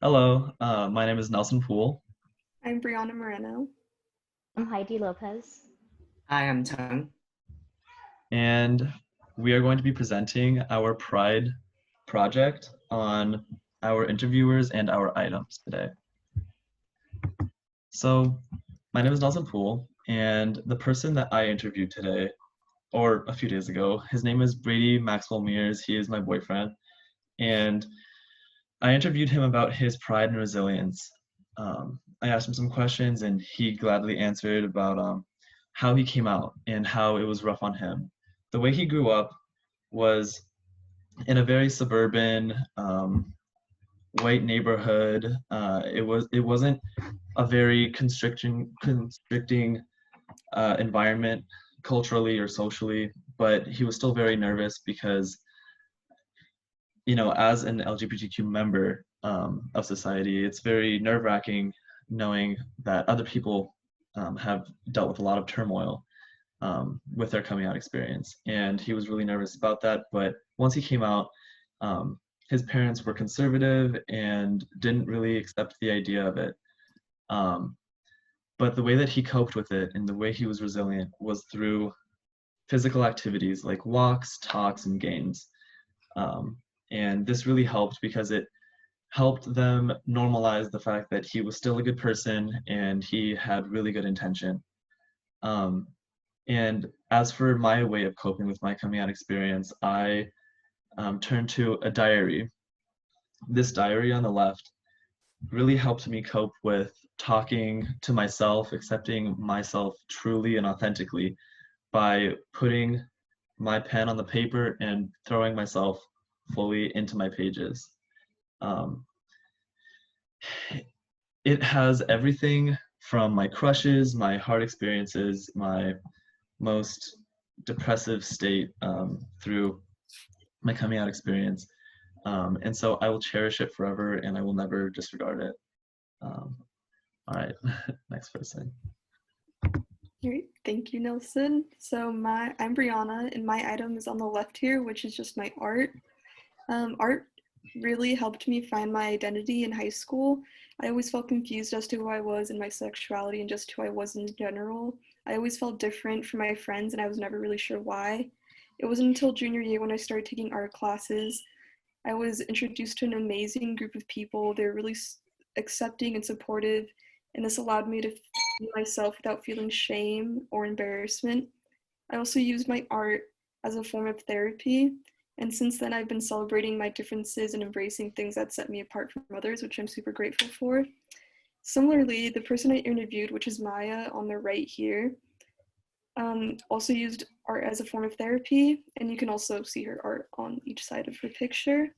Hello, my name is Nelson Poole, I'm Brianna Moreno. I'm Heidi Lopez. Hi, I'm Tang. and we are going to be presenting our Pride project on our interviewers and our items today. So, my name is Nelson Poole, and the person that I interviewed today, or a few days ago, his name is Brady Maxwell Mears. He is my boyfriend, and I interviewed him about his pride and resilience. I asked him some questions, and he gladly answered about how he came out and how it was rough on him. The way he grew up was in a very suburban, white neighborhood. It wasn't a very constricting environment culturally or socially, but he was still very nervous because as an LGBTQ member of society, it's very nerve-wracking knowing that other people have dealt with a lot of turmoil with their coming out experience. And he was really nervous about that. But once he came out, his parents were conservative and didn't really accept the idea of it. Um, but the way that he coped with it and the way he was resilient was through physical activities like walks, talks, and games. Um, and this really helped because it helped them normalize the fact that he was still a good person and he had really good intention. Um, and as for my way of coping with my coming out experience, I turned to a diary. This diary on the left really helped me cope with talking to myself, accepting myself truly and authentically by putting my pen on the paper and throwing myself fully into my pages. Um, it has everything from my crushes, my hard experiences, my most depressive state through my coming out experience. And so I will cherish it forever and I will never disregard it. Um, all right, next person. Great, thank you, Nelson. I'm Brianna, and my item is on the left here, which is just my art. Art really helped me find my identity in high school. I always felt confused as to who I was and my sexuality and just who I was in general. I always felt different from my friends, and I was never really sure why. It wasn't until junior year when I started taking art classes. I was introduced to an amazing group of people. They're really accepting and supportive, and this allowed me to be myself without feeling shame or embarrassment. I also used my art as a form of therapy, and since then I've been celebrating my differences and embracing things that set me apart from others, which I'm super grateful for. Similarly, the person I interviewed, which is Maya on the right here, also used art as a form of therapy, and you can also see her art on each side of her picture.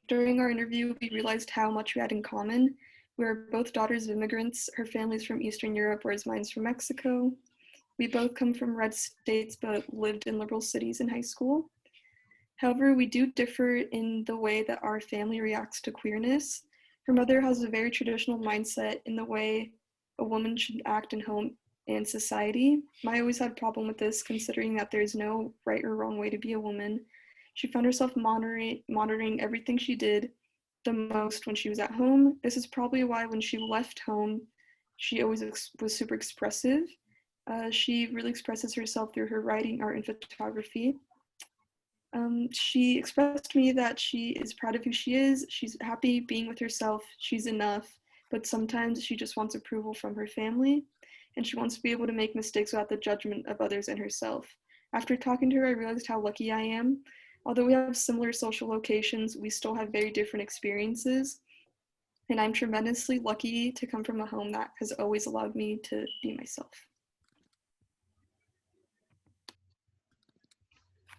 During our interview, we realized how much we had in common. We are both daughters of immigrants. Her family's from Eastern Europe, whereas mine's from Mexico. We both come from red states, but lived in liberal cities in high school. However, we do differ in the way that our family reacts to queerness. Her mother has a very traditional mindset in the way a woman should act in home and society. I always had a problem with this, considering that there's no right or wrong way to be a woman. She found herself monitoring everything she did the most when she was at home. This is probably why when she left home, she always was super expressive. She really expresses herself through her writing, art, and photography. She expressed to me that she is proud of who she is. She's happy being with herself. She's enough. But sometimes she just wants approval from her family, and she wants to be able to make mistakes without the judgment of others and herself. After talking to her, I realized how lucky I am. Although we have similar social locations, we still have very different experiences. And I'm tremendously lucky to come from a home that has always allowed me to be myself.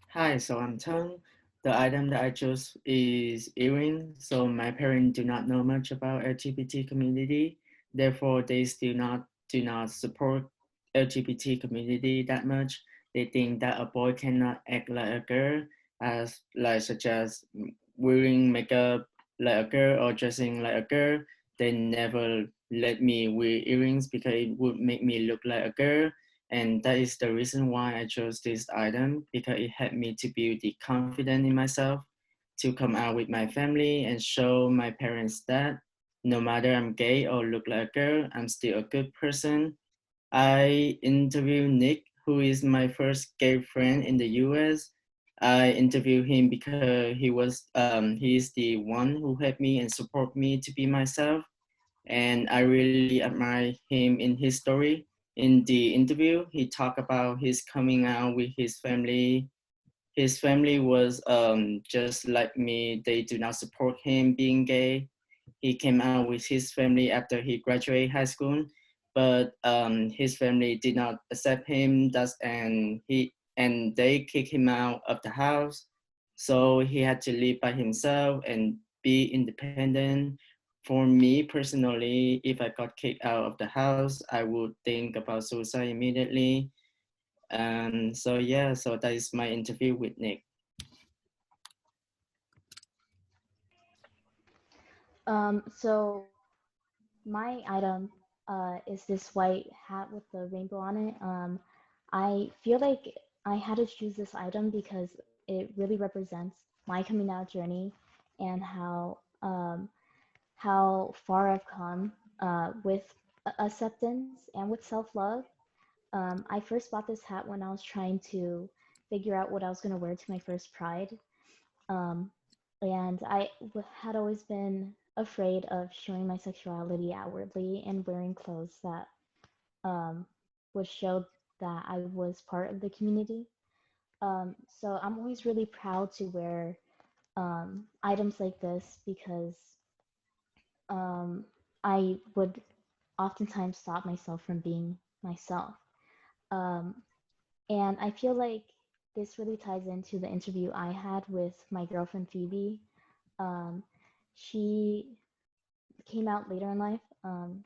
Hi, so I'm Tang. The item that I chose is earring. So my parents do not know much about LGBT community. Therefore, they still do not support LGBT community that much. They think that a boy cannot act like a girl, as like such as wearing makeup like a girl or dressing like a girl. They never let me wear earrings because it would make me look like a girl, and that is the reason why I chose this item, because it helped me to build the confidence in myself, to come out with my family and show my parents that No matter I'm gay or look like a girl, I'm still a good person. I interviewed Nick, who is my first gay friend in the US. I interviewed him because he is the one who helped me and support me to be myself. And I really admire him in his story. In the interview, he talked about his coming out with his family. His family was just like me. They do not support him being gay. He came out with his family after he graduated high school, but his family did not accept him. And they kicked him out of the house. So he had to live by himself and be independent. For me personally, if I got kicked out of the house, I would think about suicide immediately. So yeah, so that is my interview with Nick. So my item is this white hat with the rainbow on it. I feel like I had to choose this item because it really represents my coming out journey and how far I've come with acceptance and with self-love. I first bought this hat when I was trying to figure out what I was going to wear to my first Pride. Um, and had always been afraid of showing my sexuality outwardly and wearing clothes that um, would show that I was part of the community. So I'm always really proud to wear items like this because um, I would oftentimes stop myself from being myself. Um, and I feel like this really ties into the interview I had with my girlfriend Phoebe. Um, she came out later in life.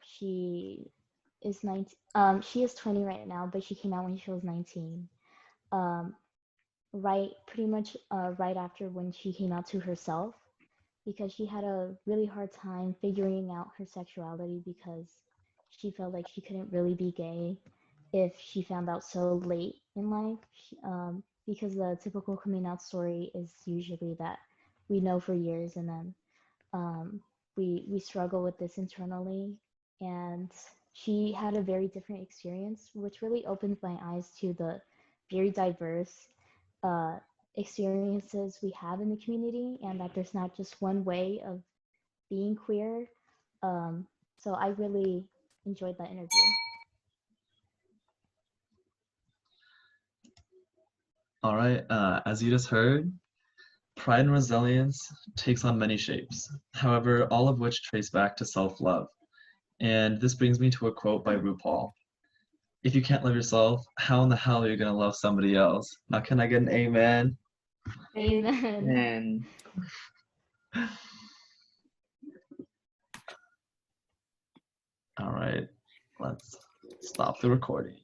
She is 19. She is 20 right now, but she came out when she was 19. Um, pretty much right after when she came out to herself, because she had a really hard time figuring out her sexuality because she felt like she couldn't really be gay if she found out so late in life. Because the typical coming out story is usually that we know for years and then um, we struggle with this internally, and she had a very different experience, which really opened my eyes to the very diverse uh, experiences we have in the community, and that there's not just one way of being queer. So I really enjoyed that interview. All right, as you just heard, pride and resilience takes on many shapes, however, all of which trace back to self-love. And this brings me to a quote by RuPaul. If you can't love yourself, how in the hell are you gonna love somebody else? Now, can I get an amen? Amen. And All right, let's stop the recording.